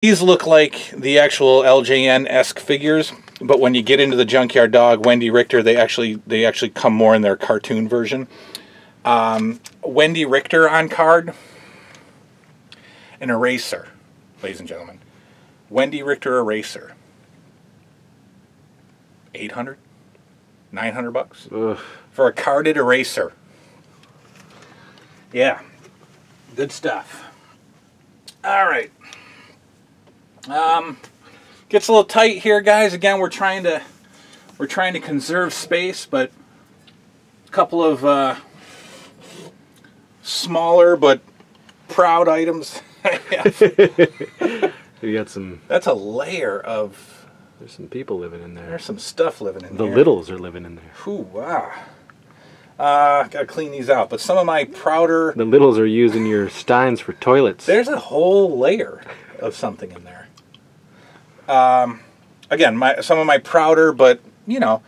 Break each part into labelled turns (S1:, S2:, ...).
S1: These look like the actual LJN-esque figures, but when you get into the Junkyard Dog, Wendy Richter, they actually come more in their cartoon version. Wendy Richter on card, an eraser, ladies and gentlemen. Wendy Richter eraser. 800, 900 bucks for a carded eraser. Yeah, good stuff. All right. Gets a little tight here, guys. Again, we're trying to conserve space, but a couple of smaller but proud items.
S2: You got some.
S1: That's a layer of.
S2: There's some people living in there.
S1: There's some stuff living in there.
S2: The Littles are living in there.
S1: Ooh, wow. Gotta clean these out. But some of my prouder.
S2: The Littles are using your Steins for toilets.
S1: There's a whole layer of something in there. Again, some of my prouder, but you know,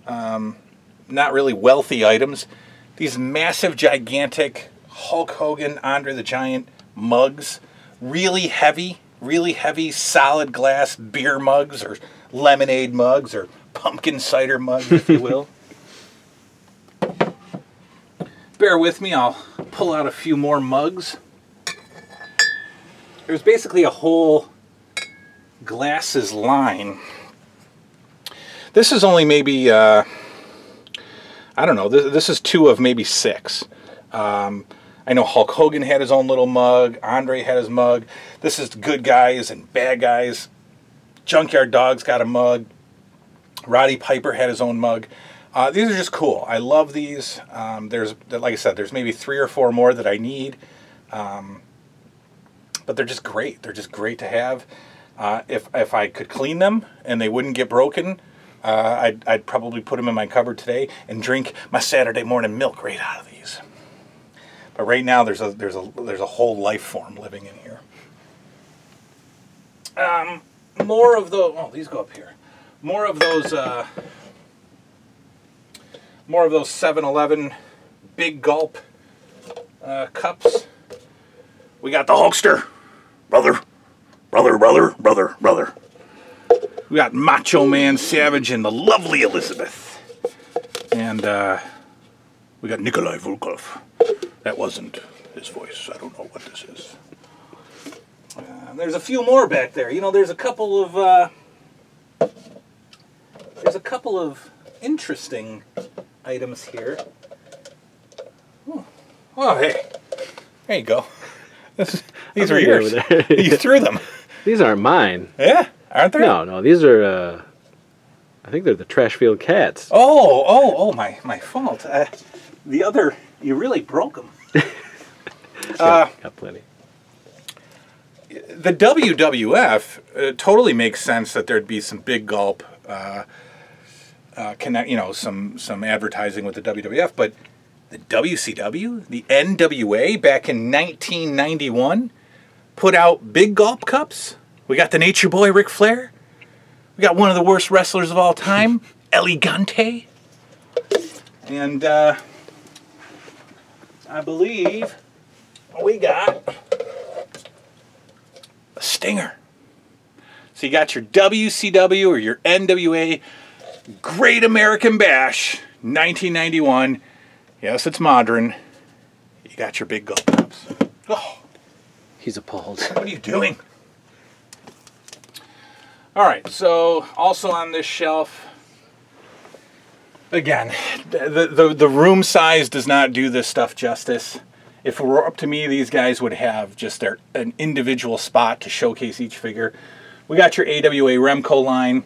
S1: not really wealthy items. These massive, gigantic Hulk Hogan, Andre the Giant mugs, really heavy, solid glass beer mugs or lemonade mugs or pumpkin cider mugs, if you will. Bear with me, I'll pull out a few more mugs. There's basically a whole glasses line. This is only maybe, I don't know, this is 2 of maybe 6. I know Hulk Hogan had his own little mug, Andre had his mug. This is good guys and bad guys. Junkyard Dog's got a mug. Roddy Piper had his own mug. These are just cool. I love these. There's, like I said, there's maybe 3 or 4 more that I need. But they're just great. They're just great to have. If I could clean them and they wouldn't get broken, I'd probably put them in my cupboard today and drink my Saturday morning milk right out of these. But right now there's a whole life form living in here. More of those. Oh, these go up here. More of those 7-Eleven Big Gulp cups. We got the Hulkster, brother. We got Macho Man Savage and the lovely Elizabeth. And we got Nikolai Volkov. That wasn't his voice. I don't know what this is. There's a few more back there. You know, there's a couple of interesting items here. Oh, hey. There you go. These are yours. You threw them.
S2: These aren't mine.
S1: Yeah, aren't they?
S2: No, these are, I think they're the Trashfield Cats.
S1: Oh, my fault. The other, you really broke them.
S2: Got plenty.
S1: The WWF totally makes sense that there'd be some Big Gulp, some advertising with the WWF, but the WCW, the NWA, back in 1991, put out Big Gulp cups. We got the Nature Boy Ric Flair. We got one of the worst wrestlers of all time, Elegante. And I believe we got a Stinger. So you got your WCW or your NWA Great American Bash, 1991. Yes, it's modern. You got your Big Gulp cups. Oh.
S2: He's appalled.
S1: What are you doing? All right, so also on this shelf, again, the room size does not do this stuff justice. If it were up to me, these guys would have just an individual spot to showcase each figure. We got your AWA Remco line.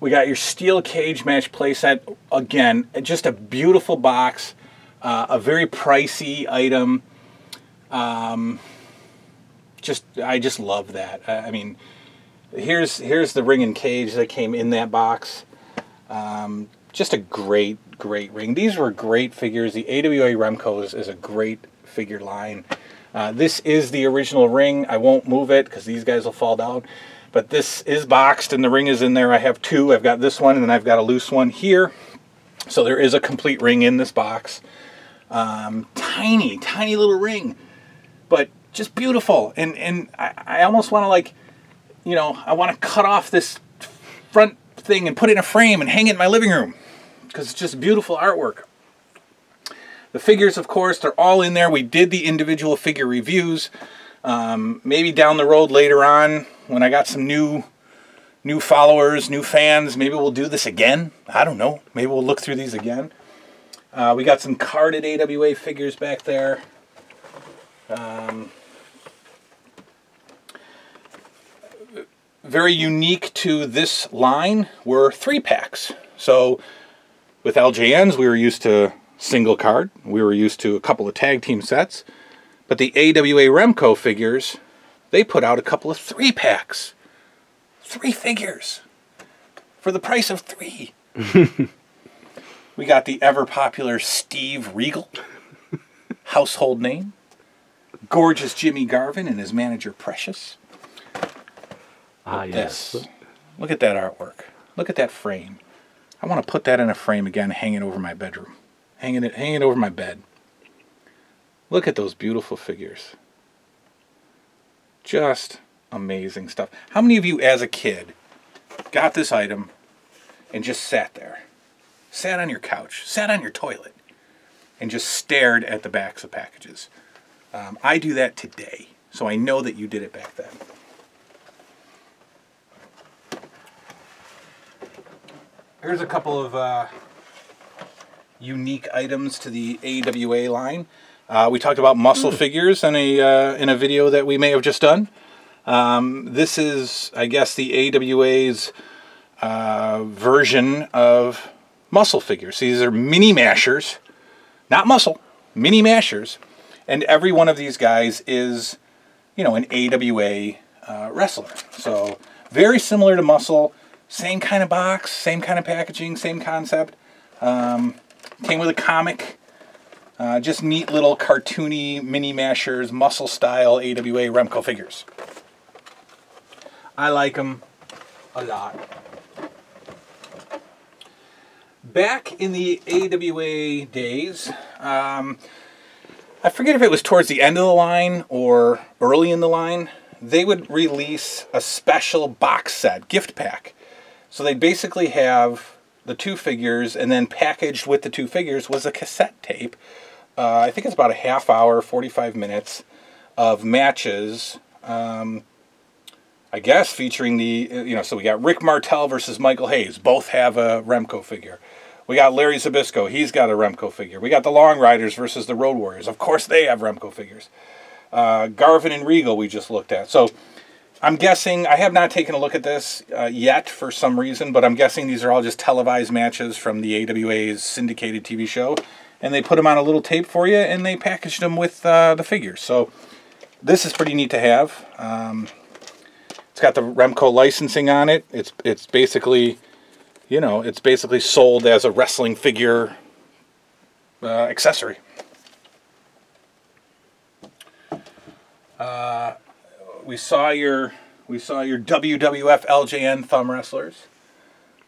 S1: We got your steel cage match playset. Again, just a beautiful box, a very pricey item. I just love that. I mean, here's the ring and cage that came in that box. Just a great ring. These were great figures. The AWA Remco is a great figure line. This is the original ring. I won't move it because these guys will fall down. But this is boxed and the ring is in there. I have 2. I've got this one and then I've got a loose one here. So there is a complete ring in this box. Tiny little ring. But just beautiful. And I almost want to, like, you know, I want to cut off this front thing and put it in a frame and hang it in my living room because it's just beautiful artwork. The figures, of course, they're all in there. We did the individual figure reviews. Maybe down the road later on, when I got some new followers, new fans, maybe we'll do this again. I don't know. Maybe we'll look through these again. We got some carded AWA figures back there. Very unique to this line were 3-packs. So with LJNs, we were used to single card. We were used to a couple of tag team sets. But the AWA Remco figures, they put out a couple of 3-packs. 3 figures for the price of 3. We got the ever-popular Steve Regal, household name. Gorgeous Jimmy Garvin and his manager Precious.
S2: Yes.
S1: Look at that artwork. Look at that frame. I want to put that in a frame again, hang it over my bedroom. Hang it over my bed. Look at those beautiful figures. Just amazing stuff. How many of you as a kid got this item and just sat there? Sat on your couch, sat on your toilet, and just stared at the backs of packages? I do that today, so I know that you did it back then. Here's a couple of unique items to the AWA line. We talked about muscle figures in a video that we may have just done. This is, I guess, the AWA's version of muscle figures. These are mini mashers, not muscle, mini mashers. And every one of these guys is, you know, an AWA wrestler. So very similar to muscle. Same kind of box, same kind of packaging, same concept. Came with a comic. Just neat little cartoony mini mashers, muscle style AWA Remco figures. I like them a lot. Back in the AWA days, I forget if it was towards the end of the line or early in the line, they would release a special box set, gift pack. So they'd basically have the 2 figures, and then packaged with the 2 figures was a cassette tape. I think it's about a half hour, 45 minutes of matches, I guess featuring the, you know, so we got Rick Martel versus Michael Hayes. Both have a Remco figure. We got Larry Zbyszko. He's got a Remco figure. We got the Long Riders versus the Road Warriors. Of course they have Remco figures. Garvin and Regal we just looked at. So I'm guessing, I have not taken a look at this yet for some reason, but I'm guessing these are all just televised matches from the AWA's syndicated TV show. And they put them on a little tape for you, and they packaged them with the figures. So this is pretty neat to have. It's got the Remco licensing on it. It's basically, you know, it's basically sold as a wrestling figure accessory. We saw your WWF LJN thumb wrestlers.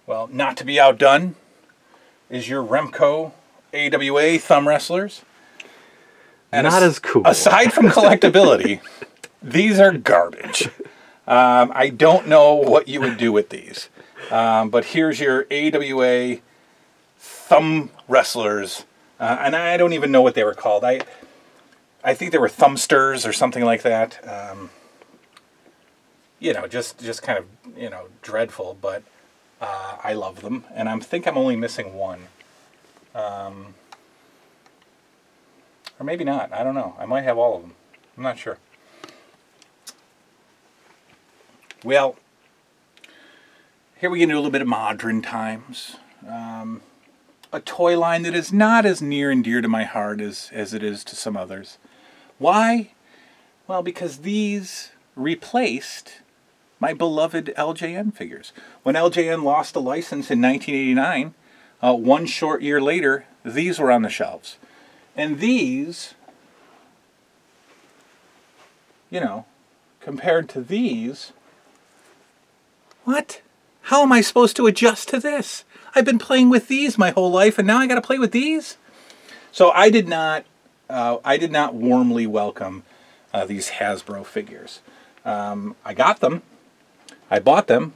S1: Well, not to be outdone is your Remco AWA thumb wrestlers. And
S2: not as cool.
S1: Aside from collectability, these are garbage. I don't know what you would do with these. But here's your AWA thumb wrestlers. And I don't even know what they were called. I think they were thumbsters or something like that. You know, just kind of, you know, dreadful, but I love them. And I think I'm only missing one. Or maybe not. I don't know. I might have all of them. I'm not sure. Well, here we get into a little bit of modern times. A toy line that is not as near and dear to my heart as it is to some others. Why? Well, because these replaced my beloved LJN figures. When LJN lost a license in 1989, one short year later, these were on the shelves. And these, you know, compared to these, what? How am I supposed to adjust to this? I've been playing with these my whole life, and now I got to play with these? So I did not warmly welcome these Hasbro figures. I got them. I bought them,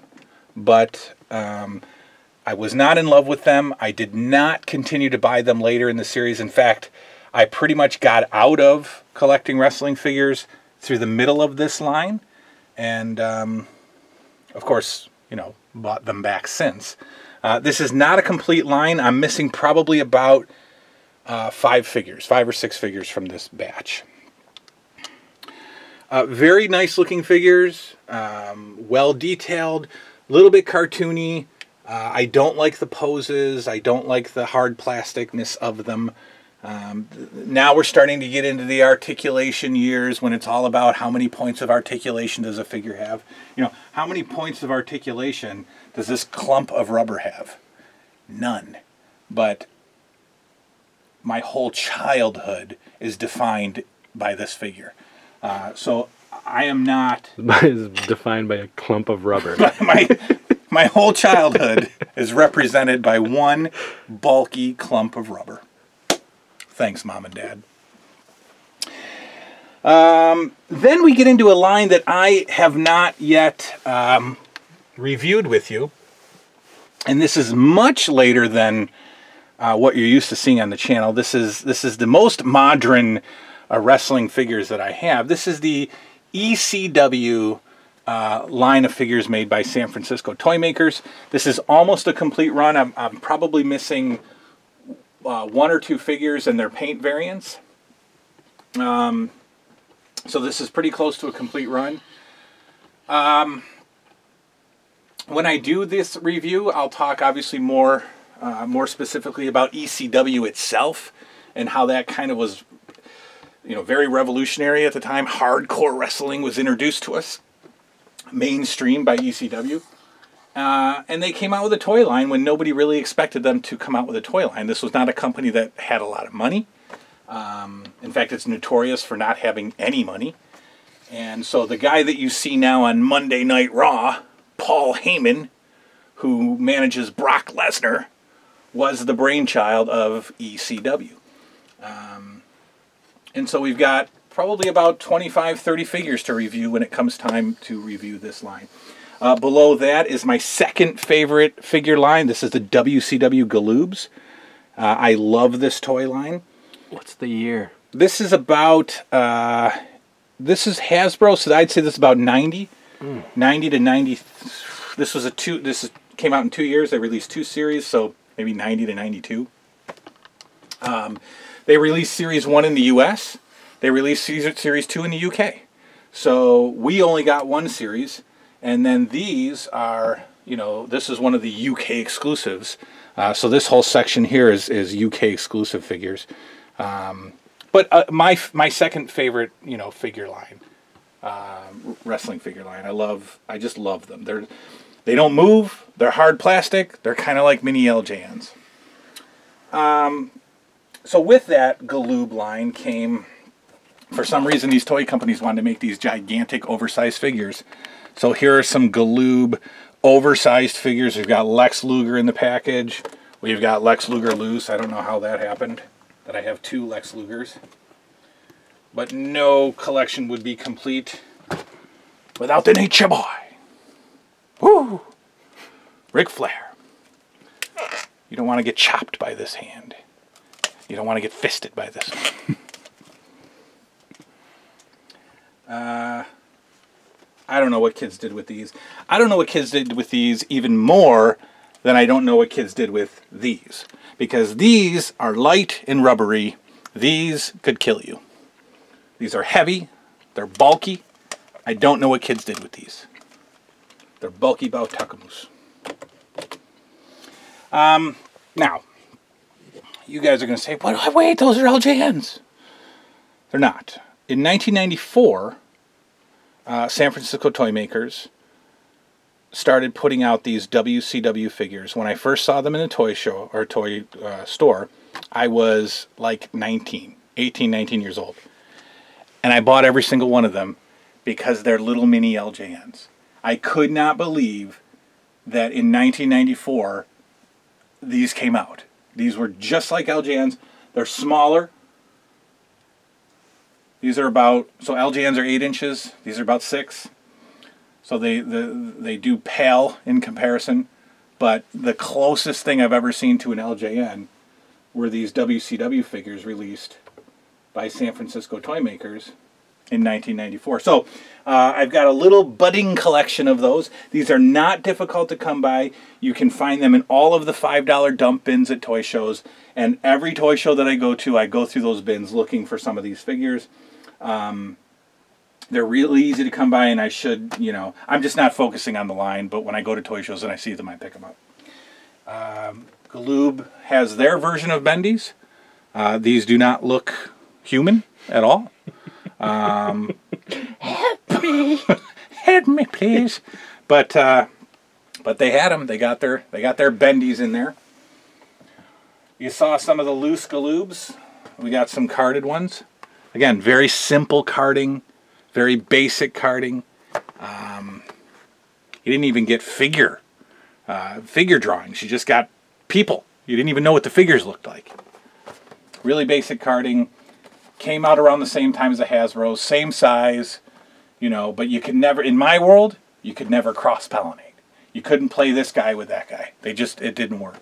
S1: but I was not in love with them. I did not continue to buy them later in the series. In fact, I pretty much got out of collecting wrestling figures through the middle of this line. And, of course, you know, bought them back since. This is not a complete line. I'm missing probably about 5 or 6 figures from this batch. Very nice looking figures, well detailed, a little bit cartoony. I don't like the poses. I don't like the hard plasticness of them. Now we're starting to get into the articulation years when it's all about how many points of articulation does a figure have. You know, how many points of articulation does this clump of rubber have? None. But my whole childhood is defined by this figure. So I am not...
S2: Is defined by a clump of rubber.
S1: My whole childhood is represented by one bulky clump of rubber. Thanks, Mom and Dad. Then we get into a line that I have not yet reviewed with you. And this is much later than what you're used to seeing on the channel. This is the most modern wrestling figures that I have. This is the ECW line of figures made by San Francisco toy makers. This is almost a complete run. I'm probably missing 1 or 2 figures and their paint variants. So this is pretty close to a complete run. When I do this review, I'll talk obviously more specifically about ECW itself and how that kind of was, you know, very revolutionary at the time. Hardcore wrestling was introduced to us, mainstream by ECW. And they came out with a toy line when nobody really expected them to come out with a toy line. This was not a company that had a lot of money. In fact, it's notorious for not having any money. And so the guy that you see now on Monday Night Raw, Paul Heyman, who manages Brock Lesnar, was the brainchild of ECW. And so we've got probably about 25, 30 figures to review when it comes time to review this line. Below that is my second favorite figure line. This is the WCW Galoobs. I love this toy line.
S2: What's the year?
S1: This is about, this is Hasbro, so I'd say this is about 90. 90 to 90. This came out in 2 years. They released 2 series, so maybe 90 to 92. They released Series 1 in the US. They released Series 2 in the UK. So we only got 1 series. And then these are, you know, this is one of the UK exclusives. So this whole section here is UK exclusive figures. But my second favorite, you know, figure line, wrestling figure line. I just love them. They don't move. They're hard plastic. They're kind of like mini LJNs. So with that Galoob line came, for some reason, these toy companies wanted to make these gigantic, oversized figures. So here are some Galoob oversized figures. We've got Lex Luger in the package. We've got Lex Luger loose. I don't know how that happened, that I have 2 Lex Lugers. But no collection would be complete without the Nature Boy. Woo! Ric Flair. You don't want to get chopped by this hand. You don't want to get fisted by this one. I don't know what kids did with these. I don't know what kids did with these even more than I don't know what kids did with these. Because these are light and rubbery. These could kill you. These are heavy. They're bulky. I don't know what kids did with these. They're bulky bao takamus. Now, you guys are going to say, "What? Wait, those are LJNs." They're not. In 1994, San Francisco toy makers started putting out these WCW figures. When I first saw them in a toy show or toy store, I was like 18, 19 years old. And I bought every single one of them because they're little mini LJNs. I could not believe that in 1994 these came out. These were just like LJNs. They're smaller. These are about, so LJNs are 8 inches. These are about 6. So they do pale in comparison, but the closest thing I've ever seen to an LJN were these WCW figures released by San Francisco toy makers in 1994. So I've got a little budding collection of those. These are not difficult to come by. You can find them in all of the $5 dump bins at toy shows. And every toy show that I go through those bins looking for some of these figures. They're really easy to come by, and I should, you know, I'm just not focusing on the line, but when I go to toy shows and I see them, I pick them up. Galoob has their version of bendies. These do not look human at all. Help me. Help me, please. But they had them. They got their bendies in there. You saw some of the loose Galoobs. We got some carded ones. Again, very simple carding. Very basic carding. You didn't even get figure drawings. You just got people. You didn't even know what the figures looked like. Really basic carding. Came out around the same time as the Hasbro. Same size. You know, but you could never, in my world, you could never cross-pollinate. You couldn't play this guy with that guy. It didn't work.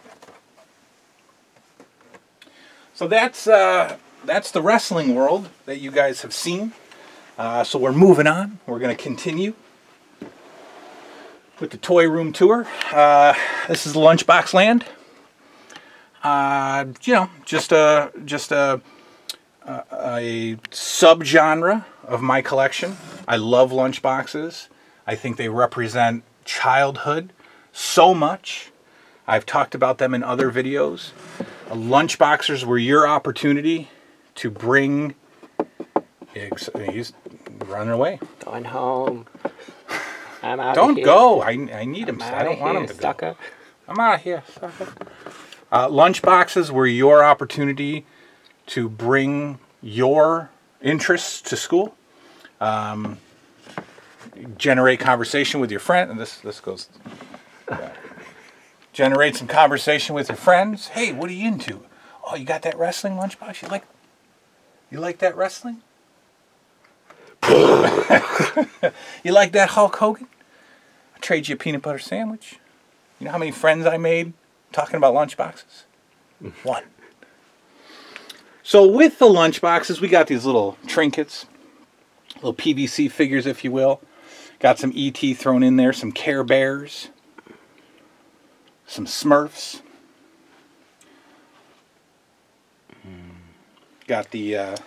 S1: So that's the wrestling world that you guys have seen. So we're moving on. We're going to continue with the toy room tour. This is Lunchbox Land. You know, just a subgenre of my collection. I love lunchboxes. I think they represent childhood so much. I've talked about them in other videos. Lunchboxers were your opportunity to bring... He's running away.
S3: Going home. I'm out
S1: Don't
S3: of here.
S1: go. I need him. I don't want him to
S3: sucker.
S1: go. I'm out of here, sucker. Lunchboxes were your opportunity to bring your interests to school. Generate conversation with your friend. And this goes... Generate some conversation with your friends. Hey, what are you into? Oh, you got that wrestling lunchbox? You like that wrestling? You like that Hulk Hogan? I'll trade you a peanut butter sandwich. You know how many friends I made talking about lunchboxes? One. So with the lunchboxes, we got these little trinkets, little PVC figures, if you will. Got some E.T. thrown in there, some Care Bears, some Smurfs. Got the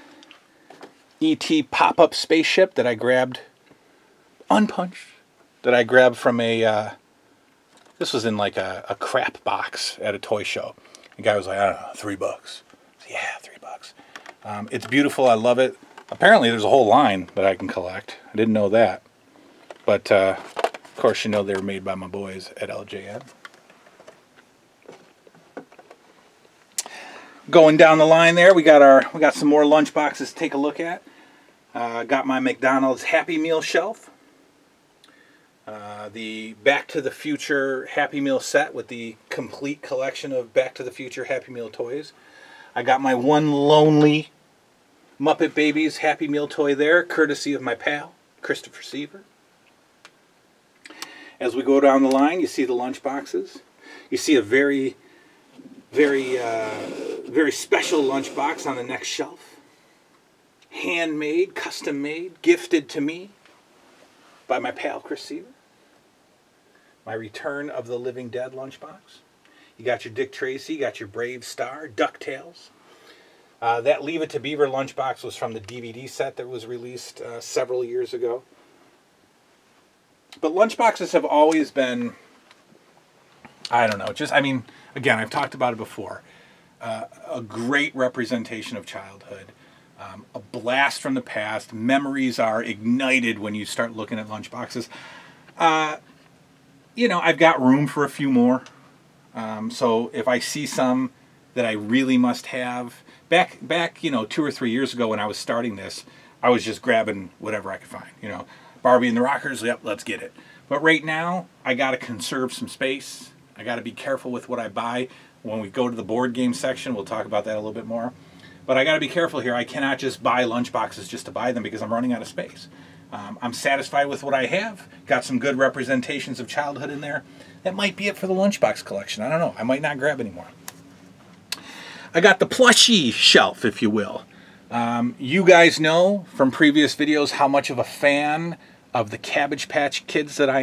S1: E.T. pop-up spaceship that I grabbed, unpunched, that I grabbed from a, this was in like a crap box at a toy show. The guy was like, I don't know, $3. Yeah, $3. It's beautiful, I love it. Apparently there's a whole line that I can collect. I didn't know that. But, of course, you know they were made by my boys at LJN. Going down the line there, we got some more lunch boxes to take a look at. Got my McDonald's Happy Meal shelf. The Back to the Future Happy Meal set with the complete collection of Back to the Future Happy Meal toys. I got my one lonely Muppet Babies Happy Meal toy there, courtesy of my pal, Christopher Seaver. As we go down the line, you see the lunch boxes. You see a very special lunchbox on the next shelf. Handmade, custom made, gifted to me by my pal Chris Seaver. My Return of the Living Dead lunchbox. You got your Dick Tracy, you got your Brave Star, DuckTales. That Leave It to Beaver lunchbox was from the DVD set that was released several years ago. But lunchboxes have always been, I don't know, just, I mean, again, I've talked about it before. A great representation of childhood. A blast from the past. Memories are ignited when you start looking at lunchboxes. You know, I've got room for a few more. So if I see some that I really must have, back, you know, 2 or 3 years ago when I was starting this, I was just grabbing whatever I could find. You know, Barbie and the Rockers, yep, let's get it. But right now, I got to conserve some space. I got to be careful with what I buy. When we go to the board game section, we'll talk about that a little bit more. But I got to be careful here. I cannot just buy lunchboxes just to buy them because I'm running out of space. I'm satisfied with what I have. Got some good representations of childhood in there. That might be it for the Lunchbox collection. I don't know. I might not grab any more. I got the plushie shelf, if you will. You guys know from previous videos how much of a fan of the Cabbage Patch Kids that I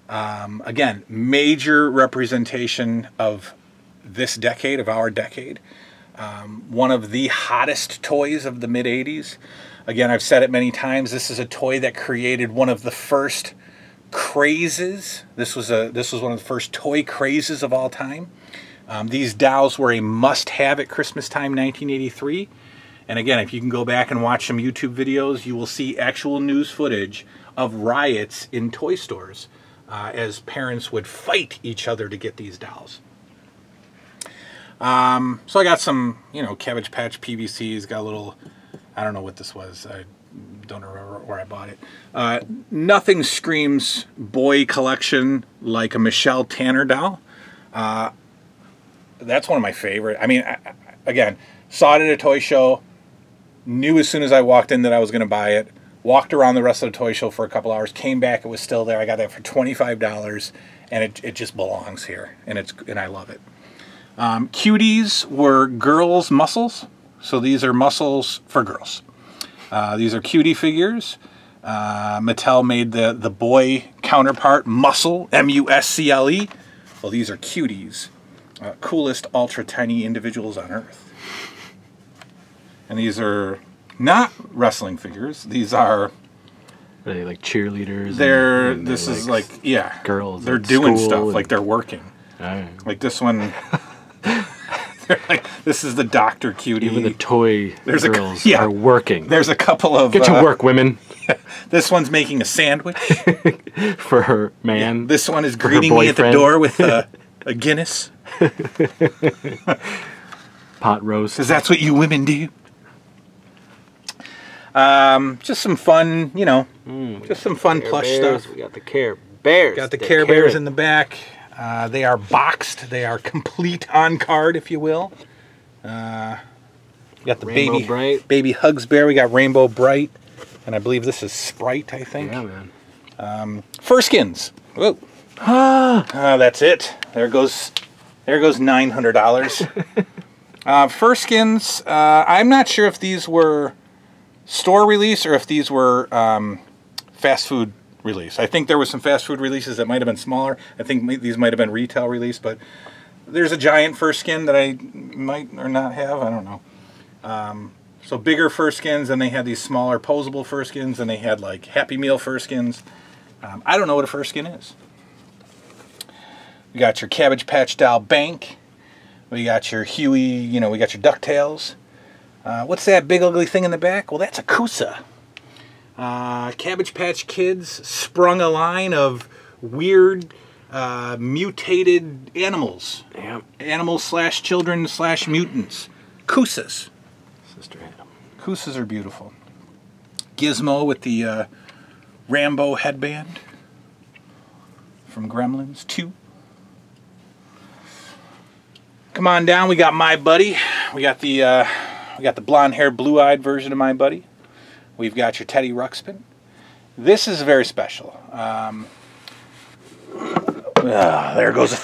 S1: am. Again, major representation of this decade, of our decade. One of the hottest toys of the mid-80s. Again, I've said it many times, this is a toy that created one of the first crazes. This was one of the first toy crazes of all time. These dolls were a must-have at Christmas time 1983. And again, if you can go back and watch some YouTube videos, you will see actual news footage of riots in toy stores as parents would fight each other to get these dolls. So I got some, you know, Cabbage Patch PVCs, got a little, I don't know what this was. I don't remember where I bought it. Nothing screams boy collection like a Michelle Tanner doll. That's one of my favorite. I mean, again, saw it at a toy show, knew as soon as I walked in that I was going to buy it, walked around the rest of the toy show for a couple hours, came back, it was still there. I got that for $25, and it just belongs here, and I love it. Cuties were girls' muscles, so these are muscles for girls. These are cutie figures. Mattel made the boy counterpart, Muscle, M-U-S-C-L-E. Well, these are cuties. Coolest ultra tiny individuals on earth. And these are not wrestling figures. These are
S2: they like cheerleaders?
S1: This is like, yeah.
S2: Girls.
S1: They're doing stuff, like they're working.
S2: Right.
S1: Like this one, this is the Dr. Cutie.
S2: Even the toy girls are working.
S1: There's a couple of...
S2: Get to work, women.
S1: This one's making a sandwich.
S2: For her man.
S1: Yeah. This one is greeting me at the door with a Guinness.
S2: Pot roast.
S1: Because that's what you women do. Just some fun, you know, just some fun plush stuff.
S3: We got the Care Bears.
S1: Got the Care Bears in the back. They are boxed. They are complete on card, if you will. We got the baby Hugs Bear. We got Rainbow Bright. And I believe this is Sprite, I think.
S2: Yeah, man.
S1: Furskins. Whoa. That's it. There goes $900. Furskins, I'm not sure if these were store release or if these were fast food release. I think there was some fast food releases that might have been smaller. I think these might have been retail release, but there's a giant Furskin that I might or not have. I don't know. So bigger Furskins, and they had these smaller posable Furskins, and they had like Happy Meal Furskins. I don't know what a Furskin is. We got your Cabbage Patch Doll Bank. We got your Huey, you know, we got your DuckTales. What's that big ugly thing in the back? Well, that's a Kusa. Cabbage Patch Kids sprung a line of weird, mutated animals.
S2: Yep.
S1: Animals / children / mutants. Kusas.
S2: Sister Adam.
S1: Kusas are beautiful. Gizmo with the Rambo headband from Gremlins 2. Come on down. We got My Buddy. We got the blonde-haired, blue-eyed version of My Buddy. We've got your Teddy Ruxpin. This is very special. There goes a